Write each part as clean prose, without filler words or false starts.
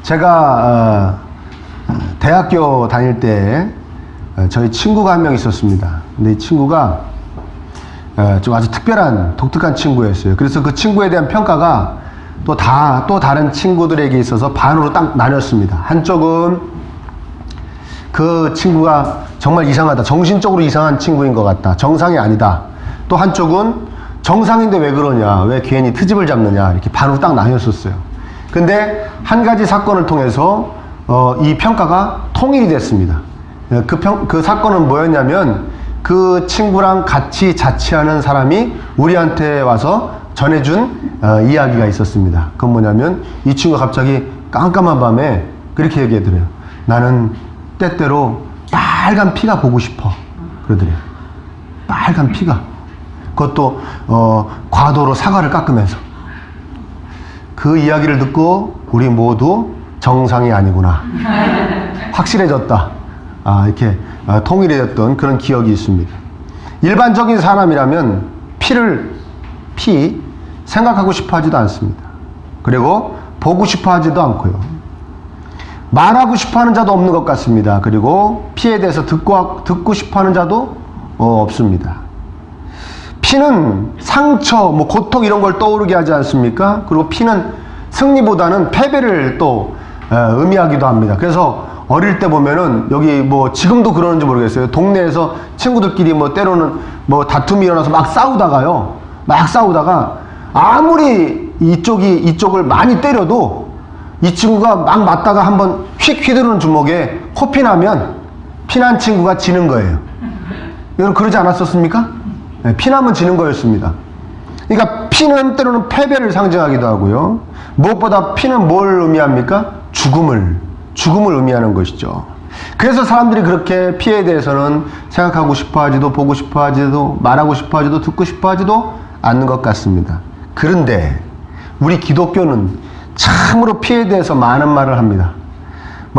제가 대학교 다닐 때 저희 친구가 한 명 있었습니다. 근데 이 친구가 좀 아주 특별한 독특한 친구였어요. 그래서 그 친구에 대한 평가가 또 다른 친구들에게 있어서 반으로 딱 나뉘었습니다. 한쪽은 그 친구가 정말 이상하다, 정신적으로 이상한 친구인 것 같다, 정상이 아니다. 또 한쪽은 정상인데 왜 그러냐, 왜 괜히 트집을 잡느냐, 이렇게 반으로 딱 나뉘었었어요. 근데 한 가지 사건을 통해서 이 평가가 통일이 됐습니다. 그 사건은 뭐였냐면, 그 친구랑 같이 자취하는 사람이 우리한테 와서 전해준 이야기가 있었습니다. 그건 뭐냐면, 이 친구가 갑자기 깜깜한 밤에 그렇게 얘기하더래요. 나는 때때로 빨간 피가 보고 싶어, 그러더래요. 빨간 피가. 그것도 과도로 사과를 깎으면서. 그 이야기를 듣고 우리 모두 정상이 아니구나, 확실해졌다, 이렇게 통일이 됐던 그런 기억이 있습니다. 일반적인 사람이라면 피 생각하고 싶어 하지도 않습니다. 그리고 보고 싶어 하지도 않고요. 말하고 싶어 하는 자도 없는 것 같습니다. 그리고 피에 대해서 듣고 싶어 하는 자도 없습니다. 피는 상처, 고통 이런 걸 떠오르게 하지 않습니까? 그리고 피는 승리보다는 패배를 또 의미하기도 합니다. 그래서 어릴 때 보면은, 여기 지금도 그러는지 모르겠어요. 동네에서 친구들끼리 때로는 다툼이 일어나서 막 싸우다가 아무리 이쪽을 많이 때려도 이 친구가 막 맞다가 한번 휙 휘두르는 주먹에 코피 나면 피난 친구가 지는 거예요. 여러분 그러지 않았었습니까? 네, 피나면 지는 거였습니다. 그러니까 피는 때로는 패배를 상징하기도 하고요. 무엇보다 피는 뭘 의미합니까? 죽음을 의미하는 것이죠. 그래서 사람들이 그렇게 피에 대해서는 생각하고 싶어 하지도, 보고 싶어 하지도, 말하고 싶어 하지도, 듣고 싶어 하지도 않는 것 같습니다. 그런데 우리 기독교는 참으로 피에 대해서 많은 말을 합니다.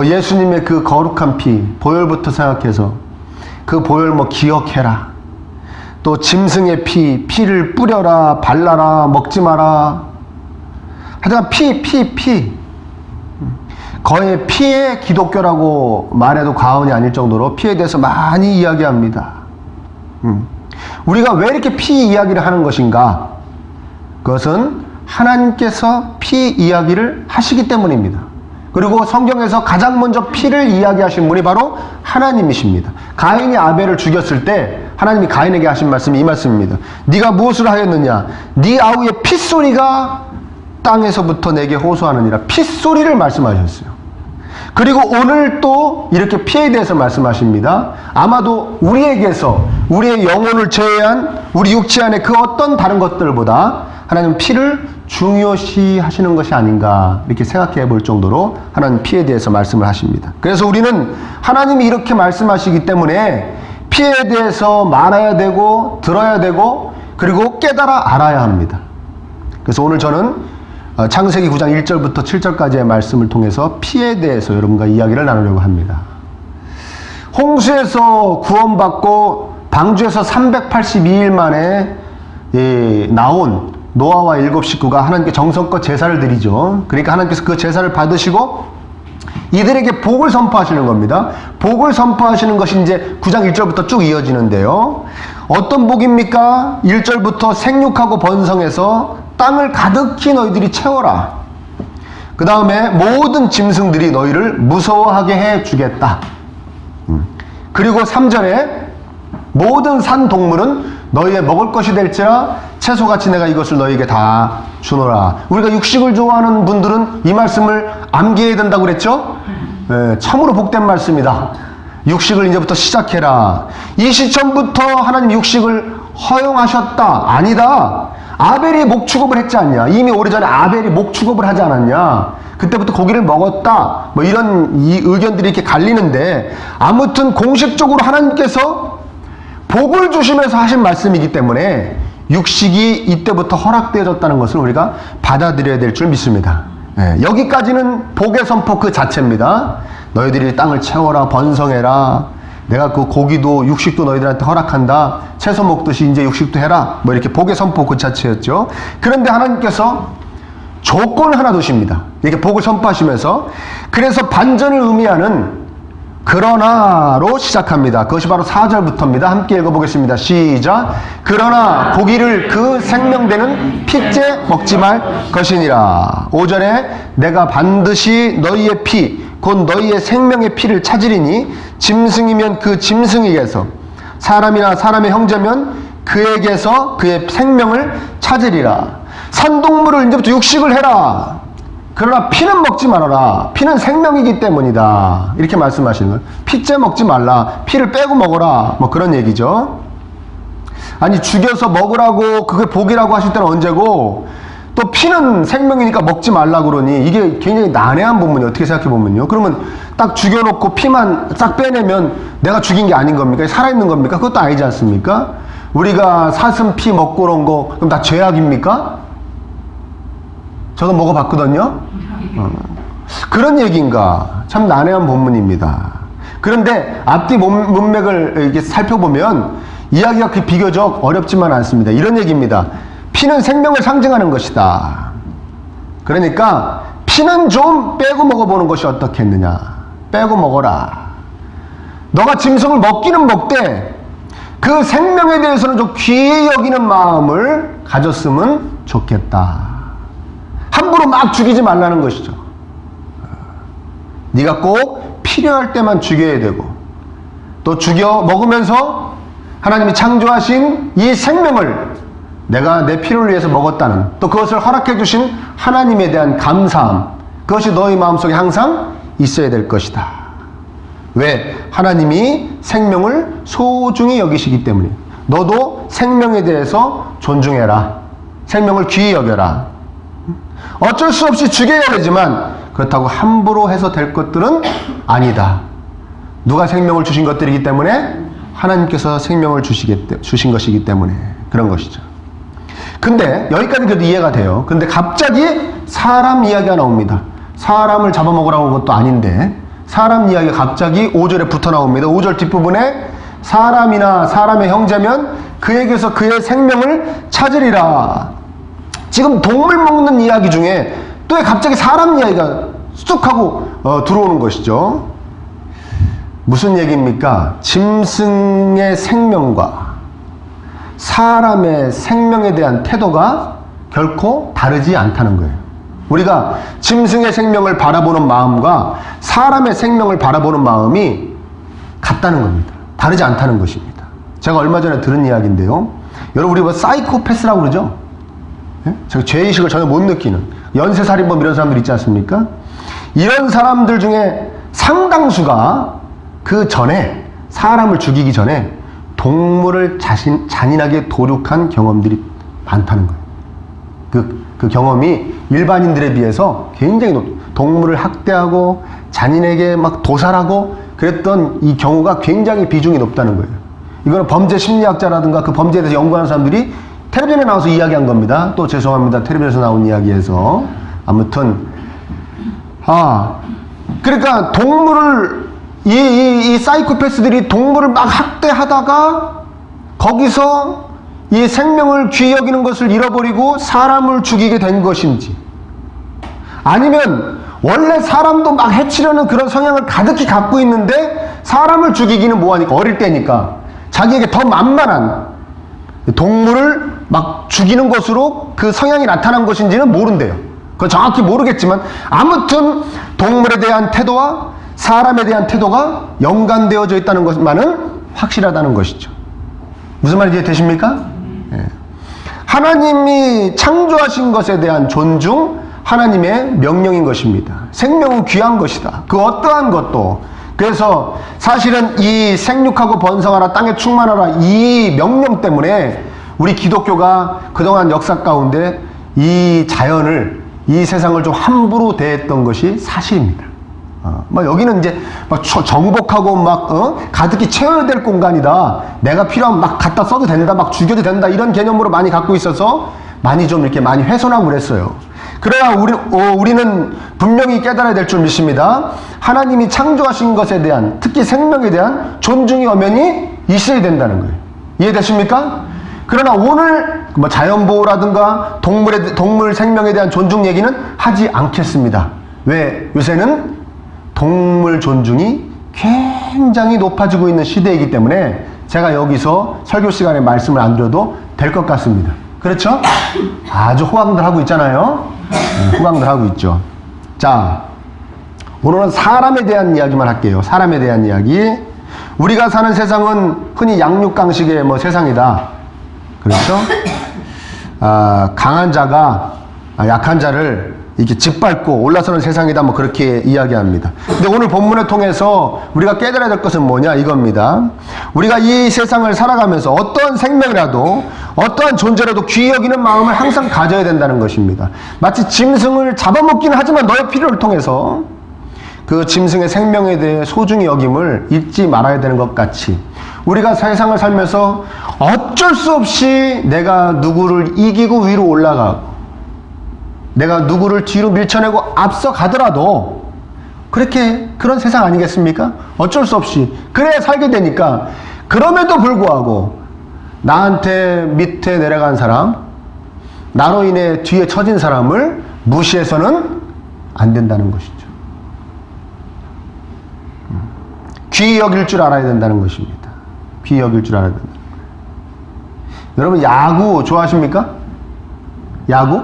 예수님의 그 거룩한 피, 보혈부터 생각해서 그 보혈 기억해라. 또 짐승의 피를 뿌려라, 발라라, 먹지 마라. 하여간 피. 거의 피의 기독교라고 말해도 과언이 아닐 정도로 피에 대해서 많이 이야기합니다. 우리가 왜 이렇게 피 이야기를 하는 것인가? 그것은 하나님께서 피 이야기를 하시기 때문입니다. 그리고 성경에서 가장 먼저 피를 이야기하신 분이 바로 하나님이십니다. 가인이 아벨을 죽였을 때 하나님이 가인에게 하신 말씀이 이 말씀입니다. 네가 무엇을 하였느냐? 네 아우의 핏소리가 땅에서부터 내게 호소하느니라. 핏소리를 말씀하셨어요. 그리고 오늘 또 이렇게 피에 대해서 말씀하십니다. 아마도 우리에게서 우리의 영혼을 제외한 우리 육체 안에 그 어떤 다른 것들보다 하나님은 피를 중요시 하시는 것이 아닌가, 이렇게 생각해 볼 정도로 하나님 피에 대해서 말씀을 하십니다. 그래서 우리는 하나님이 이렇게 말씀하시기 때문에 피에 대해서 말해야 되고, 들어야 되고, 그리고 깨달아 알아야 합니다. 그래서 오늘 저는 창세기 9장 1절부터 7절까지의 말씀을 통해서 피에 대해서 여러분과 이야기를 나누려고 합니다. 홍수에서 구원받고 방주에서 382일 만에 나온 노아와 7 식구가 하나님께 정성껏 제사를 드리죠. 그러니까 하나님께서 그 제사를 받으시고 이들에게 복을 선포하시는 겁니다. 복을 선포하시는 것이 이제 9장 1절부터 쭉 이어지는데요. 어떤 복입니까? 1절부터 생육하고 번성해서 땅을 가득히 너희들이 채워라. 그 다음에 모든 짐승들이 너희를 무서워하게 해주겠다. 그리고 3절에 모든 산 동물은 너희의 먹을 것이 될지라 채소같이 내가 이것을 너희에게 다 주노라. 우리가 육식을 좋아하는 분들은 이 말씀을 암기해야 된다고 그랬죠? 참으로 복된 말씀이다. 육식을 이제부터 시작해라. 이 시점부터 하나님 육식을 허용하셨다. 아니다. 아벨이 목축업을 했지 않냐. 이미 오래전에 아벨이 목축업을 하지 않았냐. 그때부터 고기를 먹었다. 이런 이 의견들이 이렇게 갈리는데, 아무튼 공식적으로 하나님께서 복을 주시면서 하신 말씀이기 때문에 육식이 이때부터 허락되어졌다는 것을 우리가 받아들여야 될 줄 믿습니다. 여기까지는 복의 선포 그 자체입니다. 너희들이 땅을 채워라, 번성해라. 내가 그 고기도 육식도 너희들한테 허락한다. 채소 먹듯이 이제 육식도 해라. 이렇게 복의 선포 그 자체였죠. 그런데 하나님께서 조건 하나 두십니다. 이렇게 복을 선포하시면서. 그래서 반전을 의미하는 그러나로 시작합니다. 그것이 바로 4절부터입니다. 함께 읽어보겠습니다. 시작. 그러나 고기를 그 생명되는 핏째 먹지 말 것이니라. 5절에 내가 반드시 너희의 피 곧 너희의 생명의 피를 찾으리니 짐승이면 그 짐승에게서 사람이나 사람의 형제면 그에게서 그의 생명을 찾으리라. 산동물을 이제부터 육식을 해라. 그러나 피는 먹지 말아라. 피는 생명이기 때문이다. 이렇게 말씀하시는 거예요. 피째 먹지 말라. 피를 빼고 먹어라. 뭐 그런 얘기죠. 아니 죽여서 먹으라고 그게 복이라고 하실 때는 언제고 또 피는 생명이니까 먹지 말라 그러니 이게 굉장히 난해한 부분이에요. 어떻게 생각해 보면요. 그러면 딱 죽여놓고 피만 싹 빼내면 내가 죽인 게 아닌 겁니까? 살아있는 겁니까? 그것도 아니지 않습니까? 우리가 사슴 피 먹고 그런 거 그럼 다 죄악입니까? 저도 먹어봤거든요. 그런 얘기인가? 참 난해한 본문입니다. 그런데 앞뒤 문맥을 이렇게 살펴보면 이야기가 비교적 어렵지만 않습니다. 이런 얘기입니다. 피는 생명을 상징하는 것이다. 그러니까 피는 좀 빼고 먹어보는 것이 어떻겠느냐. 빼고 먹어라. 너가 짐승을 먹기는 먹되 그 생명에 대해서는 좀 귀히 여기는 마음을 가졌으면 좋겠다. 함부로 막 죽이지 말라는 것이죠. 네가 꼭 필요할 때만 죽여야 되고 또 죽여 먹으면서 하나님이 창조하신 이 생명을 내가 내 필요를 위해서 먹었다는 또 그것을 허락해 주신 하나님에 대한 감사함, 그것이 너희 마음속에 항상 있어야 될 것이다. 왜? 하나님이 생명을 소중히 여기시기 때문에. 너도 생명에 대해서 존중해라. 생명을 귀히 여겨라. 어쩔 수 없이 죽여야 되지만 그렇다고 함부로 해서 될 것들은 아니다. 누가 생명을 주신 것들이기 때문에 하나님께서 생명을 주신 것이기 때문에 그런 것이죠. 근데 여기까지 그래도 이해가 돼요. 근데 갑자기 사람 이야기가 나옵니다. 사람을 잡아먹으라고 한 것도 아닌데 사람 이야기가 갑자기 5절에 붙어 나옵니다. 5절 뒷부분에 사람이나 사람의 형제면 그에게서 그의 생명을 찾으리라. 지금 동물 먹는 이야기 중에 또 갑자기 사람 이야기가 쑥 하고 들어오는 것이죠. 무슨 얘기입니까? 짐승의 생명과 사람의 생명에 대한 태도가 결코 다르지 않다는 거예요. 우리가 짐승의 생명을 바라보는 마음과 사람의 생명을 바라보는 마음이 같다는 겁니다. 다르지 않다는 것입니다. 제가 얼마 전에 들은 이야기인데요. 여러분 우리 뭐 사이코패스라고 그러죠? 예? 제가 죄의식을 전혀 못 느끼는 연쇄살인범 이런 사람들 있지 않습니까? 이런 사람들 중에 상당수가 그 전에 사람을 죽이기 전에 동물을 잔인하게 도륙한 경험들이 많다는 거예요. 그 경험이 일반인들에 비해서 굉장히 동물을 학대하고 잔인하게 막 도살하고 그랬던 이 경우가 굉장히 비중이 높다는 거예요. 이거는 범죄 심리학자라든가 그 범죄에 대해서 연구하는 사람들이 텔레비전에 나와서 이야기한 겁니다. 또 죄송합니다. 텔레비전에서 나온 이야기에서. 아무튼 그러니까 동물을 이 사이코패스들이 동물을 막 학대하다가 거기서 이 생명을 귀히 여기는 것을 잃어버리고 사람을 죽이게 된 것인지 아니면 원래 사람도 막 해치려는 그런 성향을 가득히 갖고 있는데 사람을 죽이기는 뭐하니까 어릴 때니까 자기에게 더 만만한 동물을 막 죽이는 것으로 그 성향이 나타난 것인지는 모른대요. 그건 정확히 모르겠지만 아무튼 동물에 대한 태도와 사람에 대한 태도가 연관되어져 있다는 것만은 확실하다는 것이죠. 무슨 말인지 되십니까? 예. 하나님이 창조하신 것에 대한 존중, 하나님의 명령인 것입니다. 생명은 귀한 것이다. 그 어떠한 것도. 그래서 사실은 이 생육하고 번성하라 땅에 충만하라 이 명령 때문에 우리 기독교가 그동안 역사 가운데 이 자연을 이 세상을 좀 함부로 대했던 것이 사실입니다. 막 여기는 이제 막 정복하고 막 가득히 채워야 될 공간이다. 내가 필요하면 막 갖다 써도 된다. 막 죽여도 된다. 이런 개념으로 많이 갖고 있어서 많이 좀 이렇게 많이 훼손하고 그랬어요. 그래야 우리는 분명히 깨달아야 될 줄 믿습니다. 하나님이 창조하신 것에 대한 특히 생명에 대한 존중이 엄연히 있어야 된다는 거예요. 이해되십니까? 그러나 오늘 뭐 자연보호라든가 동물 생명에 대한 존중 얘기는 하지 않겠습니다. 왜? 요새는 동물 존중이 굉장히 높아지고 있는 시대이기 때문에 제가 여기서 설교 시간에 말씀을 안 드려도 될 것 같습니다. 그렇죠? 아주 호강들 하고 있잖아요. 호강들 하고 있죠. 자, 오늘은 사람에 대한 이야기만 할게요. 사람에 대한 이야기. 우리가 사는 세상은 흔히 양육강식의 뭐 세상이다. 그렇죠? 강한 자가 약한 자를 이렇게 짓밟고 올라서는 세상이다. 뭐 그렇게 이야기합니다. 근데 오늘 본문을 통해서 우리가 깨달아야 될 것은 뭐냐? 이겁니다. 우리가 이 세상을 살아가면서 어떠한 생명이라도 어떠한 존재라도 귀히 여기는 마음을 항상 가져야 된다는 것입니다. 마치 짐승을 잡아먹기는 하지만 너의 필요를 통해서 그 짐승의 생명에 대해 소중히 여김을 잊지 말아야 되는 것 같이 우리가 세상을 살면서 어쩔 수 없이 내가 누구를 이기고 위로 올라가고 내가 누구를 뒤로 밀쳐내고 앞서 가더라도 그런 세상 아니겠습니까? 어쩔 수 없이 그래야 살게 되니까 그럼에도 불구하고 나한테 밑에 내려간 사람, 나로 인해 뒤에 처진 사람을 무시해서는 안 된다는 것이죠. 귀히 여길 줄 알아야 된다는 것입니다. 귀히 여길 줄 알아야 된다. 여러분 야구 좋아하십니까? 야구?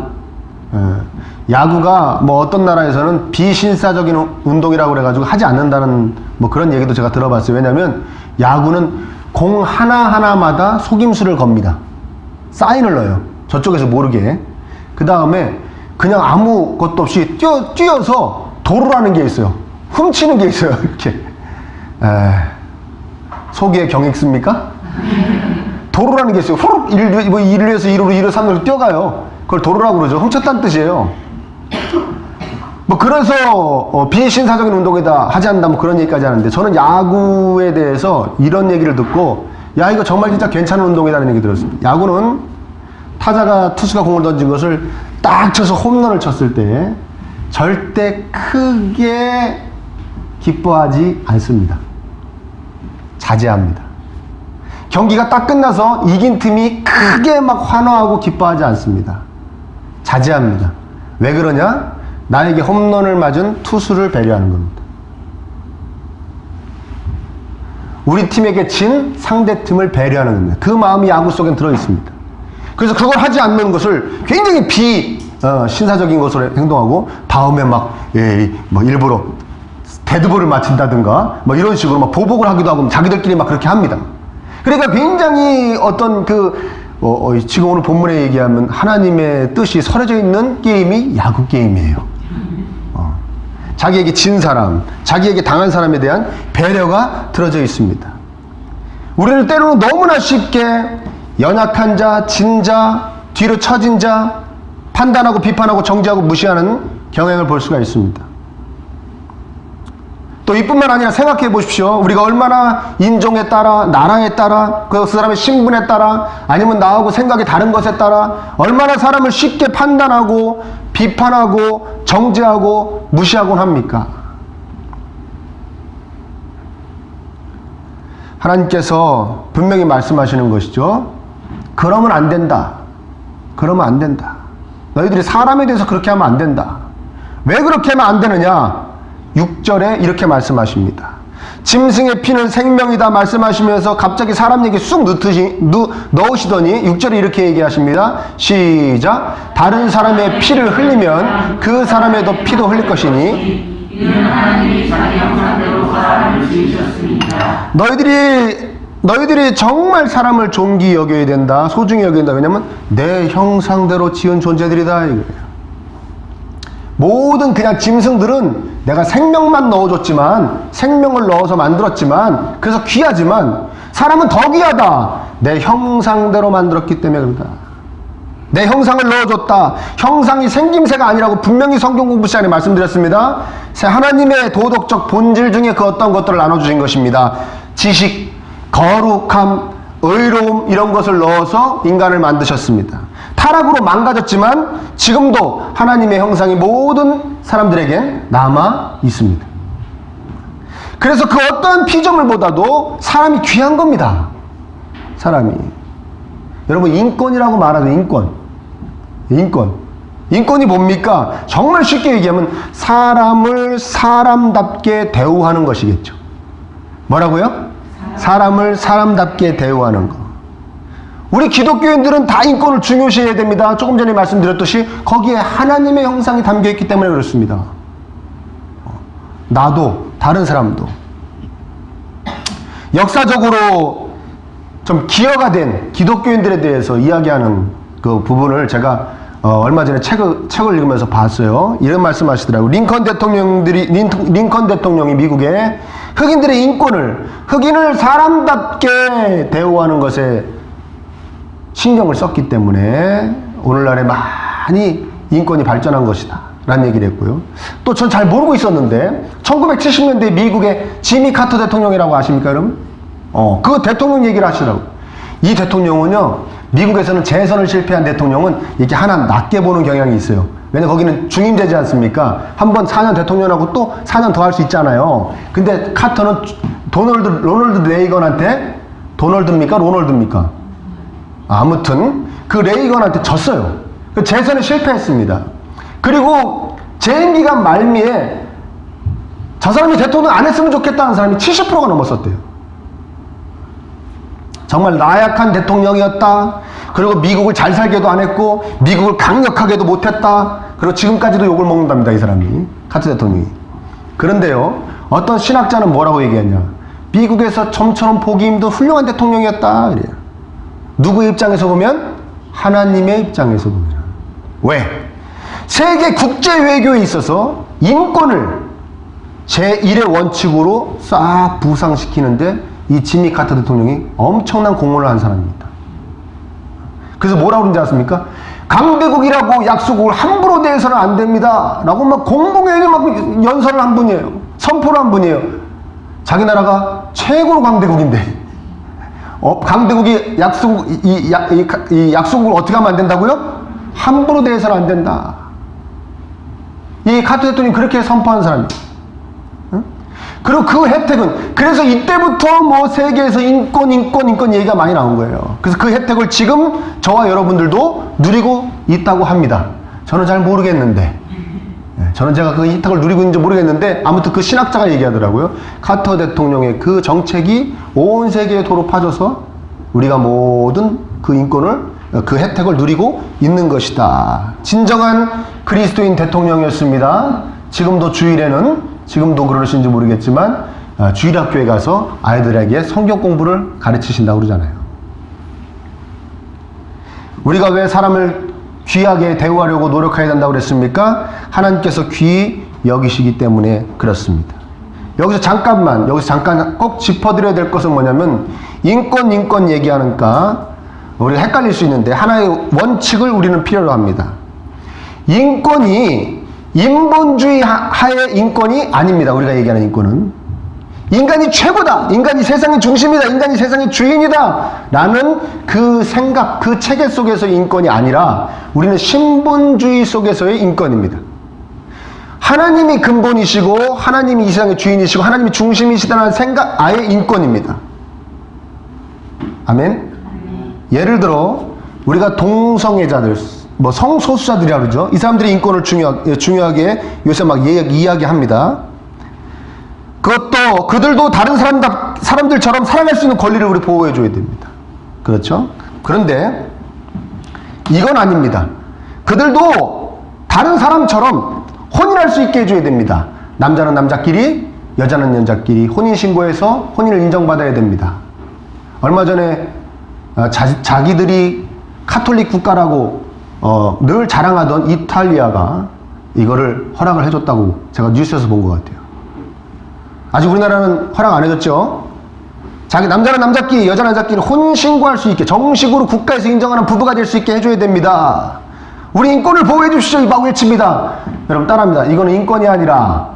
야구가 뭐 어떤 나라에서는 비신사적인 운동이라고 그래가지고 하지 않는다는 뭐 그런 얘기도 제가 들어봤어요. 왜냐면 야구는 공 하나하나마다 속임수를 겁니다. 사인을 넣어요. 저쪽에서 모르게. 그 다음에 그냥 아무것도 없이 뛰어서 도루라는 게 있어요. 훔치는 게 있어요. 이렇게. 속이에 경 있습니까? 도루라는 게 있어요. 후룩 1루에서 2루로 2루 3루로 뛰어가요. 그걸 도루라고 그러죠. 훔쳤다는 뜻이에요. 뭐 그래서 비신사적인 운동이다 하지 않는다 뭐 그런 얘기까지 하는데 저는 야구에 대해서 이런 얘기를 듣고 야 이거 정말 진짜 괜찮은 운동이라는 얘기 들었습니다. 야구는 타자가 투수가 공을 던진 것을 딱 쳐서 홈런을 쳤을 때 절대 크게 기뻐하지 않습니다. 자제합니다. 경기가 딱 끝나서 이긴 팀이 크게 막 환호하고 기뻐하지 않습니다. 자제합니다. 왜 그러냐? 나에게 홈런을 맞은 투수를 배려하는 겁니다. 우리 팀에게 진 상대 팀을 배려하는 겁니다. 그 마음이 야구 속엔 들어있습니다. 그래서 그걸 하지 않는 것을 굉장히 신사적인 것으로 행동하고 다음에 막 일부러 데드볼을 맞춘다든가 뭐 이런 식으로 막 보복을 하기도 하고 자기들끼리 막 그렇게 합니다. 그러니까 굉장히 어떤 지금 오늘 본문에 얘기하면 하나님의 뜻이 서려져 있는 게임이 야구 게임이에요. 자기에게 진 사람, 자기에게 당한 사람에 대한 배려가 들어져 있습니다. 우리는 때로는 너무나 쉽게 연약한 자, 진 자, 뒤로 처진 자, 판단하고 비판하고 정죄하고 무시하는 경향을 볼 수가 있습니다. 또 이뿐만 아니라 생각해 보십시오. 우리가 얼마나 인종에 따라, 나라에 따라, 그 사람의 신분에 따라, 아니면 나하고 생각이 다른 것에 따라 얼마나 사람을 쉽게 판단하고 비판하고 정죄하고 무시하곤 합니까? 하나님께서 분명히 말씀하시는 것이죠. 그러면 안 된다. 그러면 안 된다. 너희들이 사람에 대해서 그렇게 하면 안 된다. 왜 그렇게 하면 안 되느냐? 6절에 이렇게 말씀하십니다. 짐승의 피는 생명이다 말씀하시면서 갑자기 사람 얘기 쑥 넣으시더니 6절에 이렇게 얘기하십니다. 시작. 다른 사람의 피를 흘리면 그 사람의 피도 흘릴 것이니 이는 하나님이 자기 형상대로 사람을 지으셨습니다. 너희들이 정말 사람을 존귀 여겨야 된다. 소중히 여겨야 된다. 왜냐면 내 형상대로 지은 존재들이다 이거예요. 모든 그냥 짐승들은 내가 생명만 넣어줬지만 생명을 넣어서 만들었지만 그래서 귀하지만 사람은 더 귀하다. 내 형상대로 만들었기 때문에 그렇다. 내 형상을 넣어줬다. 형상이 생김새가 아니라고 분명히 성경 공부 시간에 말씀드렸습니다. 하나님의 도덕적 본질 중에 그 어떤 것들을 나눠주신 것입니다. 지식, 거룩함, 의로움 이런 것을 넣어서 인간을 만드셨습니다. 타락으로 망가졌지만 지금도 하나님의 형상이 모든 사람들에게 남아 있습니다. 그래서 그 어떠한 피조물보다도 사람이 귀한 겁니다. 사람이. 여러분, 인권이라고 말하죠. 인권이 뭡니까? 정말 쉽게 얘기하면 사람을 사람답게 대우하는 것이겠죠. 뭐라고요? 사람을 사람답게 대우하는 것. 우리 기독교인들은 다 인권을 중요시해야 됩니다. 조금 전에 말씀드렸듯이 거기에 하나님의 형상이 담겨있기 때문에 그렇습니다. 나도 다른 사람도. 역사적으로 좀 기여가 된 기독교인들에 대해서 이야기하는 그 부분을 제가 얼마 전에 책을 읽으면서 봤어요. 이런 말씀 하시더라고요. 링컨 대통령이 미국에 흑인들의 인권을, 흑인을 사람답게 대우하는 것에 신경을 썼기 때문에 오늘날에 많이 인권이 발전한 것이다 라는 얘기를 했고요. 또 전 잘 모르고 있었는데 1970년대 미국의 지미 카터 대통령이라고 아십니까 여러분? 그 대통령 얘기를 하시더라고요. 이 대통령은요, 미국에서는 재선을 실패한 대통령은 이렇게 하나 낮게 보는 경향이 있어요. 왜냐면 거기는 중임제지 않습니까? 한번 4년 대통령하고 또 4년 더 할 수 있잖아요. 근데 카터는 로널드 레이건한테, 도널드입니까? 로널드입니까? 아무튼 그 레이건한테 졌어요. 그 재선에 실패했습니다. 그리고 재임 기간 말미에 저 사람이 대통령 안 했으면 좋겠다는 사람이 70%가 넘었었대요. 정말 나약한 대통령이었다. 그리고 미국을 잘 살게도 안 했고 미국을 강력하게도 못했다. 그리고 지금까지도 욕을 먹는답니다, 이 사람이. 카터 대통령이. 그런데요, 어떤 신학자는 뭐라고 얘기했냐, 미국에서 좀처럼 보기 힘든 훌륭한 대통령이었다 그래요. 누구의 입장에서 보면? 하나님의 입장에서 보면. 왜? 세계 국제 외교에 있어서 인권을 제1의 원칙으로 싹 부상시키는데 이 지미 카터 대통령이 엄청난 공헌을 한 사람입니다. 그래서 뭐라고 그러는지 아십니까? 강대국이라고 약속을 함부로 대해서는 안 됩니다 라고 막 공공연히 막 연설을 한 분이에요. 선포를 한 분이에요. 자기 나라가 최고로 강대국인데 강대국이 이 약속을 어떻게 하면 안 된다고요? 함부로 대해서는 안 된다. 이 카터 대통령이 그렇게 선포한 사람이에요. 응? 그리고 그 혜택은, 그래서 이때부터 뭐 세계에서 인권 얘기가 많이 나온 거예요. 그래서 그 혜택을 지금 저와 여러분들도 누리고 있다고 합니다. 저는 잘 모르겠는데, 저는 제가 그 혜택을 누리고 있는지 모르겠는데, 아무튼 그 신학자가 얘기하더라고요. 카터 대통령의 그 정책이 온 세계에 도로 파져서 우리가 모든 그 인권을, 그 혜택을 누리고 있는 것이다. 진정한 그리스도인 대통령이었습니다. 지금도 주일에는, 지금도 그러신지 모르겠지만 주일학교에 가서 아이들에게 성경 공부를 가르치신다고 그러잖아요. 우리가 왜 사람을 귀하게 대우하려고 노력해야 된다고 그랬습니까? 하나님께서 귀히 여기시기 때문에 그렇습니다. 여기서 잠깐 꼭 짚어드려야 될 것은 뭐냐면, 인권 얘기하니까 우리가 헷갈릴 수 있는데 하나의 원칙을 우리는 필요로 합니다. 인권이 인본주의 하의 인권이 아닙니다. 우리가 얘기하는 인권은 인간이 최고다, 인간이 세상의 중심이다, 인간이 세상의 주인이다 라는 그 생각, 그 체계 속에서의 인권이 아니라 우리는 신본주의 속에서의 인권입니다. 하나님이 근본이시고 하나님이 이 세상의 주인이시고 하나님이 중심이시다는 생각, 아예 인권입니다. 아멘. 예를 들어 우리가 동성애자들, 뭐 성소수자들이라고 그러죠. 이 사람들의 인권을 중요하게 요새 막 이야기합니다. 그것도 그들도 다른 사람들처럼 살아갈 수 있는 권리를 우리 보호해줘야 됩니다. 그렇죠? 그런데 이건 아닙니다. 그들도 다른 사람처럼 혼인할 수 있게 해줘야 됩니다. 남자는 남자끼리, 여자는 여자끼리 혼인신고해서 혼인을 인정받아야 됩니다. 얼마 전에 자기들이 카톨릭 국가라고 늘 자랑하던 이탈리아가 이거를 허락을 해줬다고 제가 뉴스에서 본 것 같아요. 아직 우리나라는 허락 안 해줬죠. 남자는 남자끼리, 여자는 여자끼리 혼신고할 수 있게 정식으로 국가에서 인정하는 부부가 될 수 있게 해줘야 됩니다. 우리 인권을 보호해 주시죠, 이 막 외칩니다. 여러분 따라합니다. 이거는 인권이 아니라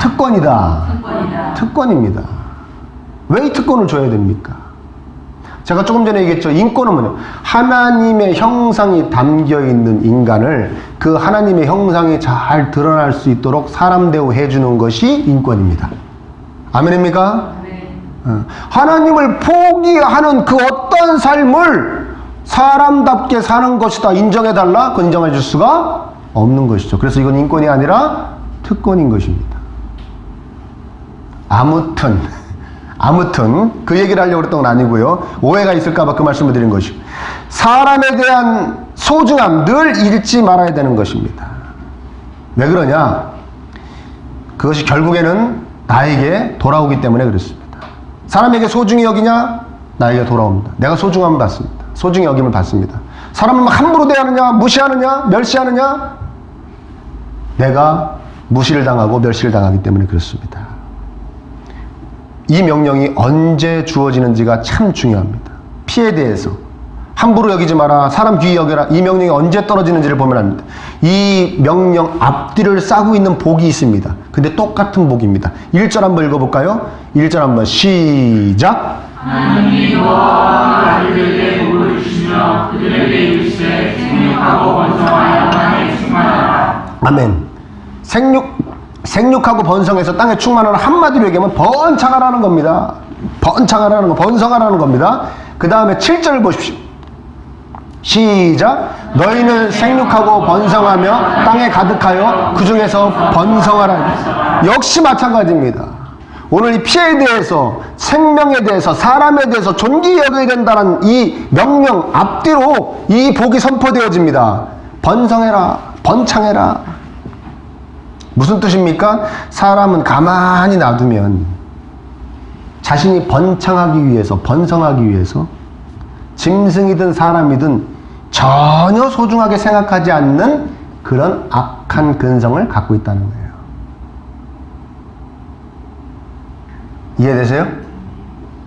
특권이다. 특권입니다. 왜 이 특권을 줘야 됩니까? 제가 조금 전에 얘기했죠. 인권은 뭐냐? 하나님의 형상이 담겨있는 인간을 그 하나님의 형상이 잘 드러날 수 있도록 사람 대우해 주는 것이 인권입니다. 아멘입니까? 네. 하나님을 포기하는 그 어떤 삶을 사람답게 사는 것이다 인정해달라? 그건 인정해 줄 수가 없는 것이죠. 그래서 이건 인권이 아니라 특권인 것입니다. 아무튼 그 얘기를 하려고 했던 건 아니고요. 오해가 있을까봐 그 말씀을 드린 것이고, 사람에 대한 소중함 늘 잃지 말아야 되는 것입니다. 왜 그러냐? 그것이 결국에는 나에게 돌아오기 때문에 그렇습니다. 사람에게 소중히 여기냐? 나에게 돌아옵니다. 내가 소중함을 받습니다. 소중히 여김을 받습니다. 사람을 함부로 대하느냐? 무시하느냐? 멸시하느냐? 내가 무시를 당하고 멸시를 당하기 때문에 그렇습니다. 이 명령이 언제 주어지는지가 참 중요합니다. 피에 대해서 함부로 여기지 마라, 사람 귀히 여겨라, 이 명령이 언제 떨어지는지를 보면 압니다. 이 명령 앞뒤를 싸고 있는 복이 있습니다. 근데 똑같은 복입니다. 1절 한번 읽어볼까요? 1절 한번 시작. 하나님이 너와 아들에게 복을 주시며 그들에게 이르시되 생육하고 번성하여 땅에 충만하라. 아멘. 생육하고 번성해서 땅에 충만하라, 한마디로 얘기하면 번창하라는 겁니다. 번창하라는 거, 번성하라는 겁니다. 그 다음에 7절을 보십시오. 시작. 너희는 생육하고 번성하며 땅에 가득하여 그 중에서 번성하라. 역시 마찬가지입니다. 오늘 이 피에 대해서, 생명에 대해서, 사람에 대해서 존귀히 여겨야 된다는 이 명령 앞뒤로 이 복이 선포되어집니다. 번성해라, 번창해라. 무슨 뜻입니까? 사람은 가만히 놔두면 자신이 번창하기 위해서, 번성하기 위해서 짐승이든 사람이든 전혀 소중하게 생각하지 않는 그런 악한 근성을 갖고 있다는 거예요. 이해되세요?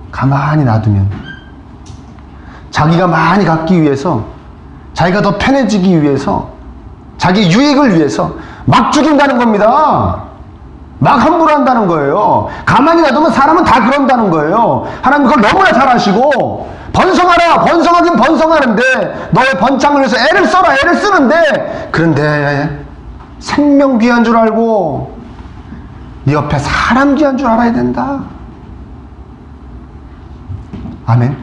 가만히 놔두면 자기가 많이 갖기 위해서, 자기가 더 편해지기 위해서, 자기 유익을 위해서 막 죽인다는 겁니다. 막 함부로 한다는 거예요. 가만히 놔두면 사람은 다 그런다는 거예요. 하나님 그걸 너무나 잘 아시고, 번성하라, 번성하긴 번성하는데 너의 번창을 위해서 애를 써라, 애를 쓰는데, 그런데 생명 귀한 줄 알고 네 옆에 사람 귀한 줄 알아야 된다. 아멘.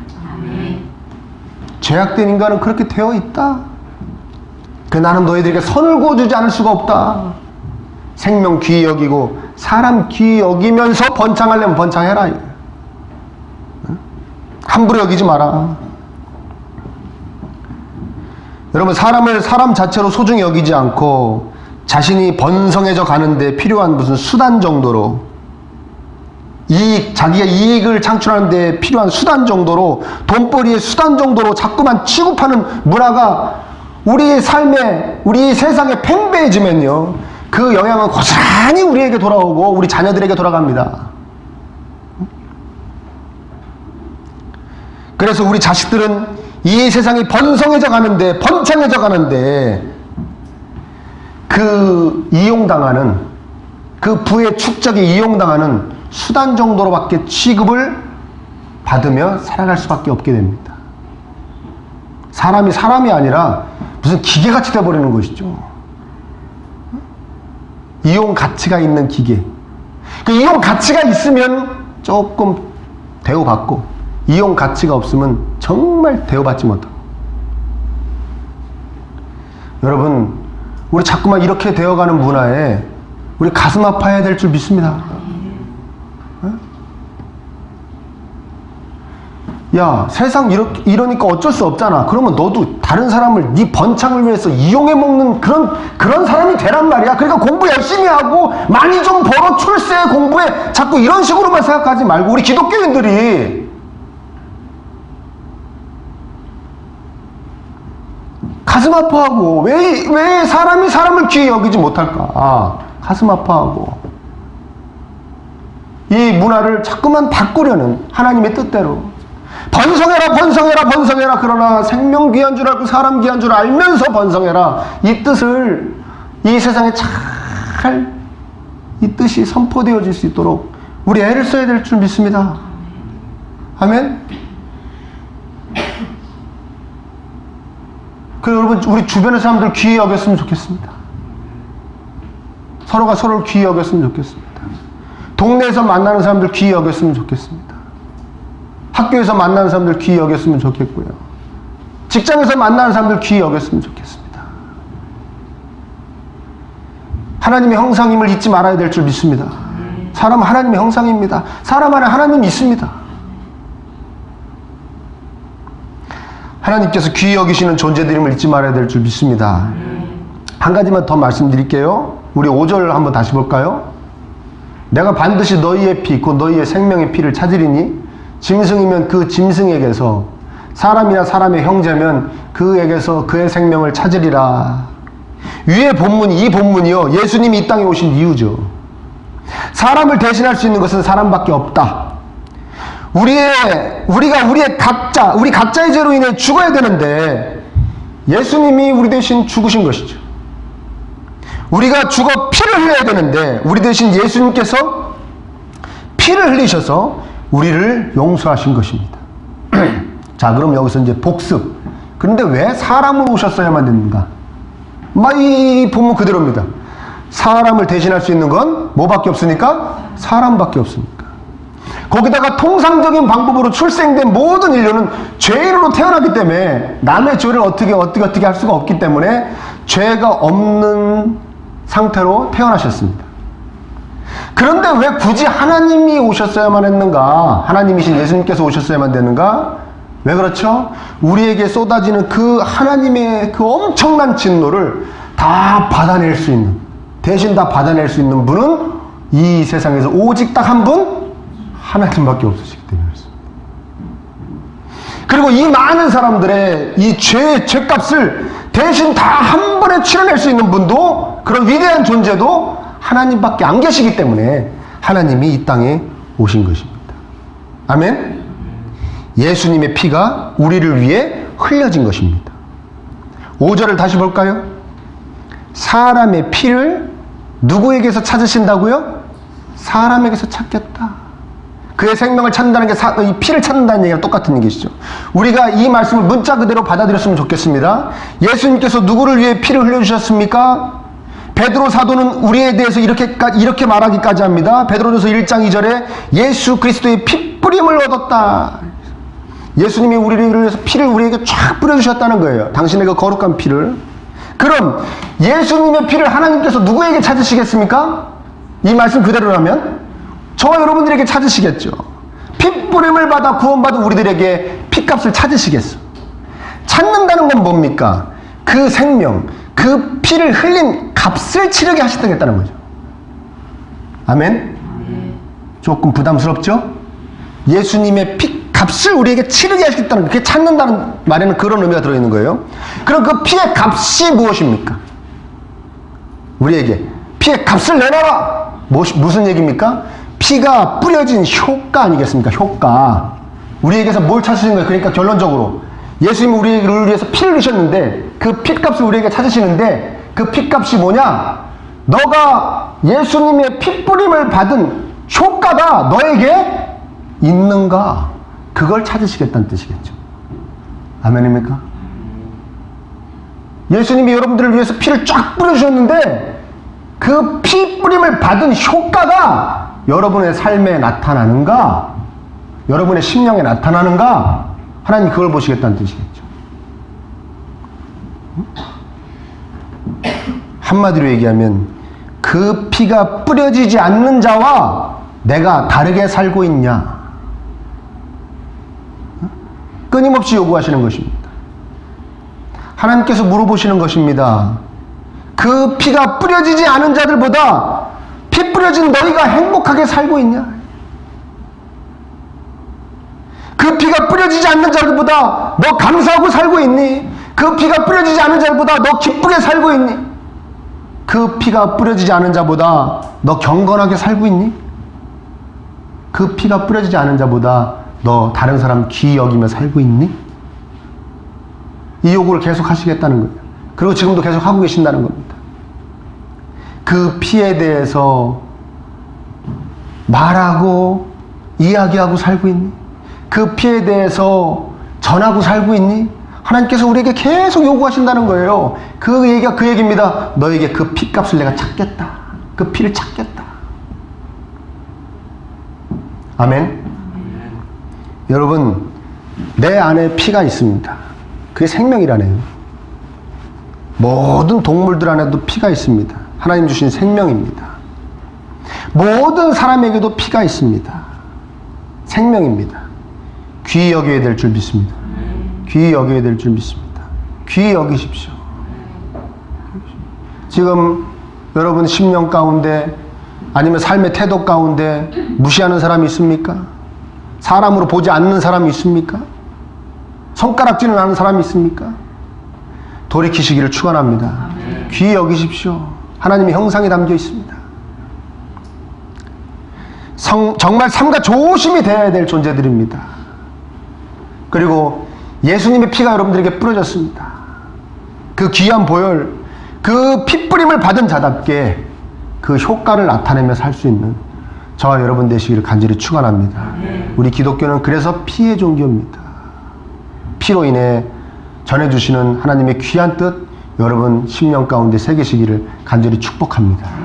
죄악된 인간은 그렇게 되어 있다. 그 나는 너희들에게 선을 구워주지 않을 수가 없다. 생명 귀히 여기고 사람 귀히 여기면서 번창하려면 번창해라. 함부로 여기지 마라. 여러분, 사람을 사람 자체로 소중히 여기지 않고 자신이 번성해져 가는데 필요한 무슨 수단 정도로, 자기가 이익을 창출하는 데 필요한 수단 정도로, 돈벌이의 수단 정도로 자꾸만 취급하는 문화가 우리의 삶에, 우리 세상에 팽배해지면요, 그 영향은 고스란히 우리에게 돌아오고 우리 자녀들에게 돌아갑니다. 그래서 우리 자식들은 이 세상이 번성해져 가는데, 번창해져 가는데 그 이용당하는, 그 부의 축적에 이용당하는 수단 정도로밖에 취급을 받으며 살아갈 수밖에 없게 됩니다. 사람이 사람이 아니라 무슨 기계같이 돼버리는 것이죠. 이용 가치가 있는 기계. 그 이용 가치가 있으면 조금 대우받고, 이용 가치가 없으면 정말 대우받지 못하고. 여러분, 우리 자꾸만 이렇게 되어가는 문화에 우리 가슴 아파해야 될 줄 믿습니다. 야, 세상 이러니까 어쩔 수 없잖아. 그러면 너도 다른 사람을 네 번창을 위해서 이용해 먹는 그런 사람이 되란 말이야. 그러니까 공부 열심히 하고 많이 좀 벌어 출세 공부해. 자꾸 이런 식으로만 생각하지 말고, 우리 기독교인들이 가슴 아파하고, 왜 사람이 사람을 귀히 여기지 못할까? 가슴 아파하고, 이 문화를 자꾸만 바꾸려는 하나님의 뜻대로 번성해라, 번성해라, 번성해라. 그러나 생명 귀한 줄 알고 사람 귀한 줄 알면서 번성해라. 이 뜻을 이 세상에 잘, 이 뜻이 선포되어질 수 있도록 우리 애를 써야 될 줄 믿습니다. 아멘. 그리고 여러분, 우리 주변의 사람들 귀히 여겼으면 좋겠습니다. 서로가 서로를 귀히 여겼으면 좋겠습니다. 동네에서 만나는 사람들 귀히 여겼으면 좋겠습니다. 학교에서 만나는 사람들 귀히 여겼으면 좋겠고요. 직장에서 만나는 사람들 귀히 여겼으면 좋겠습니다. 하나님의 형상임을 잊지 말아야 될 줄 믿습니다. 사람은 하나님의 형상입니다. 사람 안에 하나님이 있습니다. 하나님께서 귀히 여기시는 존재들임을 잊지 말아야 될 줄 믿습니다. 한 가지만 더 말씀드릴게요. 우리 5절 한번 다시 볼까요? 내가 반드시 너희의 피, 곧 너희의 생명의 피를 찾으리니 짐승이면 그 짐승에게서, 사람이나 사람의 형제면 그에게서 그의 생명을 찾으리라. 위의 본문이, 이 본문이요, 예수님이 이 땅에 오신 이유죠. 사람을 대신할 수 있는 것은 사람밖에 없다. 우리 각자의 죄로 인해 죽어야 되는데 예수님이 우리 대신 죽으신 것이죠. 우리가 죽어 피를 흘려야 되는데 우리 대신 예수님께서 피를 흘리셔서 우리를 용서하신 것입니다. 자, 그럼 여기서 이제 복습. 그런데 왜 사람으로 오셨어야만 됩니까? 이 본문 그대로입니다. 사람을 대신할 수 있는 건 뭐밖에 없으니까? 사람밖에 없으니까. 거기다가 통상적인 방법으로 출생된 모든 인류는 죄인으로 태어나기 때문에 남의 죄를 어떻게 할 수가 없기 때문에 죄가 없는 상태로 태어나셨습니다. 그런데 왜 굳이 하나님이 오셨어야만 했는가? 하나님이신 예수님께서 오셨어야만 되는가? 왜 그렇죠? 우리에게 쏟아지는 그 하나님의 그 엄청난 진노를 다 받아낼 수 있는, 대신 다 받아낼 수 있는 분은 이 세상에서 오직 딱 한 분? 하나님밖에 없으시기 때문에 그렇습니다. 그리고 이 많은 사람들의 이 죄값을 대신 다 한 번에 치러낼 수 있는 분도, 그런 위대한 존재도 하나님밖에 안 계시기 때문에 하나님이 이 땅에 오신 것입니다. 아멘? 예수님의 피가 우리를 위해 흘려진 것입니다. 5절을 다시 볼까요? 사람의 피를 누구에게서 찾으신다고요? 사람에게서 찾겠다. 그의 생명을 찾는다는 게 이 피를 찾는다는 얘기랑 똑같은 얘기시죠. 우리가 이 말씀을 문자 그대로 받아들였으면 좋겠습니다. 예수님께서 누구를 위해 피를 흘려주셨습니까? 베드로 사도는 우리에 대해서 이렇게 말하기까지 합니다. 베드로전서 1장 2절에 예수 그리스도의 핏뿌림을 얻었다. 예수님이 우리를 위해서 피를 우리에게 쫙 뿌려주셨다는 거예요. 당신의 그 거룩한 피를. 그럼 예수님의 피를 하나님께서 누구에게 찾으시겠습니까? 이 말씀 그대로라면 저와 여러분들에게 찾으시겠죠. 핏뿌림을 받아 구원받은 우리들에게 피값을 찾으시겠어. 찾는다는 건 뭡니까? 그 생명, 그 피를 흘린 값을 치르게 하시겠다는 거죠. 아멘? 조금 부담스럽죠? 예수님의 피값을 우리에게 치르게 하시겠다는 거, 그게 찾는다는 말에는 그런 의미가 들어있는 거예요. 그럼 그 피의 값이 무엇입니까? 우리에게 피의 값을 내놔라! 무슨 얘기입니까? 피가 뿌려진 효과 아니겠습니까? 효과. 우리에게서 뭘 찾으시는 거예요? 그러니까 결론적으로 예수님이 우리를 위해서 피를 흘리셨는데 그 피값을 우리에게 찾으시는데 그 피값이 뭐냐? 너가 예수님의 핏뿌림을 받은 효과가 너에게 있는가? 그걸 찾으시겠다는 뜻이겠죠. 아멘입니까? 예수님이 여러분들을 위해서 피를 쫙 뿌려주셨는데 그 핏뿌림을 받은 효과가 여러분의 삶에 나타나는가? 여러분의 심령에 나타나는가? 하나님 그걸 보시겠다는 뜻이겠죠. 한마디로 얘기하면 그 피가 뿌려지지 않는 자와 내가 다르게 살고 있냐? 끊임없이 요구하시는 것입니다. 하나님께서 물어보시는 것입니다. 그 피가 뿌려지지 않은 자들보다 피 뿌려진 너희가 행복하게 살고 있냐? 그 피가 뿌려지지 않는 자들보다 너 감사하고 살고 있니? 그 피가 뿌려지지 않은 자들보다 너 기쁘게 살고 있니? 그 피가 뿌려지지 않은 자보다 너 경건하게 살고 있니? 그 피가 뿌려지지 않은 자보다 너 다른 사람 귀히 여기며 살고 있니? 이 요구를 계속 하시겠다는 거예요. 그리고 지금도 계속 하고 계신다는 겁니다. 그 피에 대해서 말하고 이야기하고 살고 있니? 그 피에 대해서 전하고 살고 있니? 하나님께서 우리에게 계속 요구하신다는 거예요. 그 얘기가 그 얘기입니다. 너에게 그 피값을 내가 찾겠다. 그 피를 찾겠다. 아멘. 여러분, 내 안에 피가 있습니다. 그게 생명이라네요. 모든 동물들 안에도 피가 있습니다. 하나님 주신 생명입니다. 모든 사람에게도 피가 있습니다. 생명입니다. 귀히 여겨야 될 줄 믿습니다. 귀히 여겨야 될 줄 믿습니다. 귀히 여기십시오. 지금 여러분 심령 가운데 아니면 삶의 태도 가운데 무시하는 사람이 있습니까? 사람으로 보지 않는 사람이 있습니까? 손가락질을 하는 사람이 있습니까? 돌이키시기를 축원합니다. 귀히 여기십시오. 하나님의 형상이 담겨 있습니다. 정말 삼가 조심이 되어야 될 존재들입니다. 그리고 예수님의 피가 여러분들에게 뿌려졌습니다. 그 귀한 보혈, 그 핏뿌림을 받은 자답게 그 효과를 나타내며 살 수 있는 저와 여러분 되시기를 간절히 축원합니다. 우리 기독교는 그래서 피의 종교입니다. 피로 인해 전해주시는 하나님의 귀한 뜻 여러분 심령 가운데 새기시기를 간절히 축복합니다.